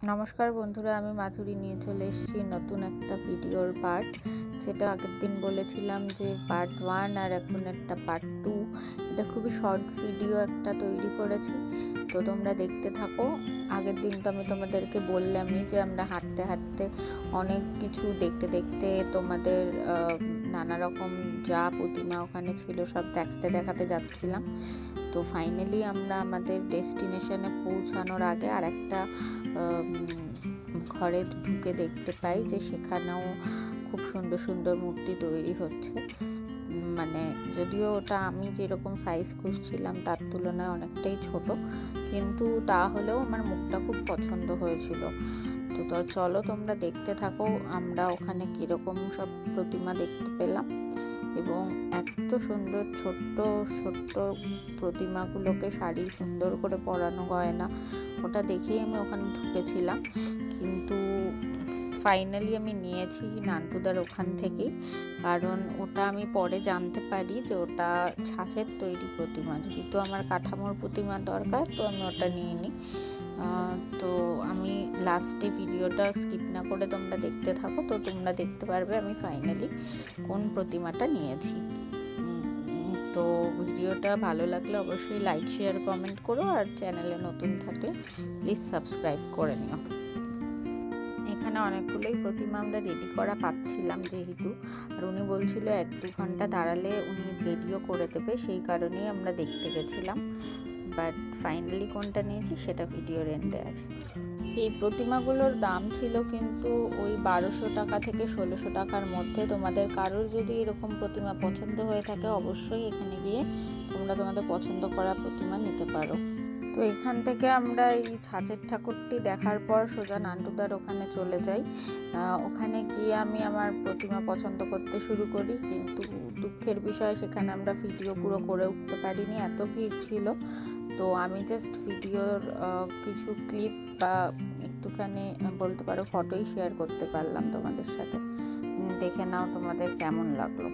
নমস্কার বন্ধুরা, আমি মাধুরী নিয়ে চলে এসেছি নতুন একটা ভিডিওর পার্ট। যেটা আগের দিন বলেছিলাম যে পার্ট 1 আর এখন একটা পার্ট 2। এটা খুবই শর্ট ভিডিও একটা তৈরি করেছি, তো তোমরা দেখতে থাকো। আগের দিন তো আমি তোমাদেরকে বললামই যে আমরা হাঁটতে হাঁটতে অনেক কিছু দেখতে দেখতে তোমাদের নানা রকম যা প্রতিমা ওখানে ছিল সব দেখাতে দেখাতে যাচ্ছিলাম। তো ফাইনালি আমরা আমাদের ডেস্টিনেশনে পৌঁছানোর আগে আর একটা ঘরে ঢুকে দেখতে পাই যে সেখানেও খুব সুন্দর সুন্দর মূর্তি তৈরি হচ্ছে। মানে যদিও ওটা আমি যেরকম সাইজ খুঁজছিলাম তার তুলনায় অনেকটাই ছোট, কিন্তু তাহলেও আমার মুখটা খুব পছন্দ হয়েছিল। তো চলো তোমরা দেখতে থাকো আমরা ওখানে কীরকম সব প্রতিমা দেখতে পেলাম, এবং এত সুন্দর ছোট্ট ছোট্ট প্রতিমাগুলোকে শাড়ি সুন্দর করে পরানো গয়না, ওটা দেখেই আমি ওখানে ঢুকেছিলাম। কিন্তু ফাইনালি আমি নিয়েছি নান্টুদার ওখান থেকেই, কারণ ওটা আমি পরে জানতে পারি যে ওটা ছাঁচের তৈরি প্রতিমা। যেহেতু আমার কাঠামোর প্রতিমা দরকার, তো আমি ওটা নিয়ে নিই। তো আমি লাস্টে ভিডিওটা স্কিপ না করে তোমরা দেখতে থাকো, তো তোমরা দেখতে পারবে আমি ফাইনালি কোন প্রতিমাটা নিয়েছি। তো ভিডিওটা ভালো লাগলে অবশ্যই লাইক শেয়ার কমেন্ট করো, আর চ্যানেলে নতুন থাকলে প্লিজ সাবস্ক্রাইব করে নিও। এখানে অনেকগুলোই প্রতিমা আমরা রেডি করা পাচ্ছিলাম যেহেতু, আর উনি বলছিল 1-2 ঘন্টা দাঁড়ালে উনি রেডিও করে দেবে, সেই কারণেই আমরা দেখতে গেছিলাম। বাট ফাইনালি কোনটা নিয়েছি সেটা ভিডিওর এন্ডে আছে। এই প্রতিমাগুলোর দাম ছিল কিন্তু ওই 1200 টাকা থেকে 1600 টাকার মধ্যে। তোমাদের কারোর যদি এরকম প্রতিমা পছন্দ হয়ে থাকে অবশ্যই এখানে গিয়ে তোমরা তোমাদের পছন্দ করা প্রতিমা নিতে পারো। তো এখান থেকে আমরা এই ছাঁচের ঠাকুরটি দেখার পর সোজা নান্টুদার ওখানে চলে যাই। ওখানে গিয়ে আমি আমার প্রতিমা পছন্দ করতে শুরু করি, কিন্তু দুঃখের বিষয় সেখানে আমরা ভিডিও পুরো করে উঠতে পারিনি, এত ভিড় ছিল। তো আমি জাস্ট ভিডিওর কিছু ক্লিপ বা একটুখানি বলতে পারো ফটোই শেয়ার করতে পারলাম তোমাদের সাথে। দেখে নাও তোমাদের কেমন লাগলো।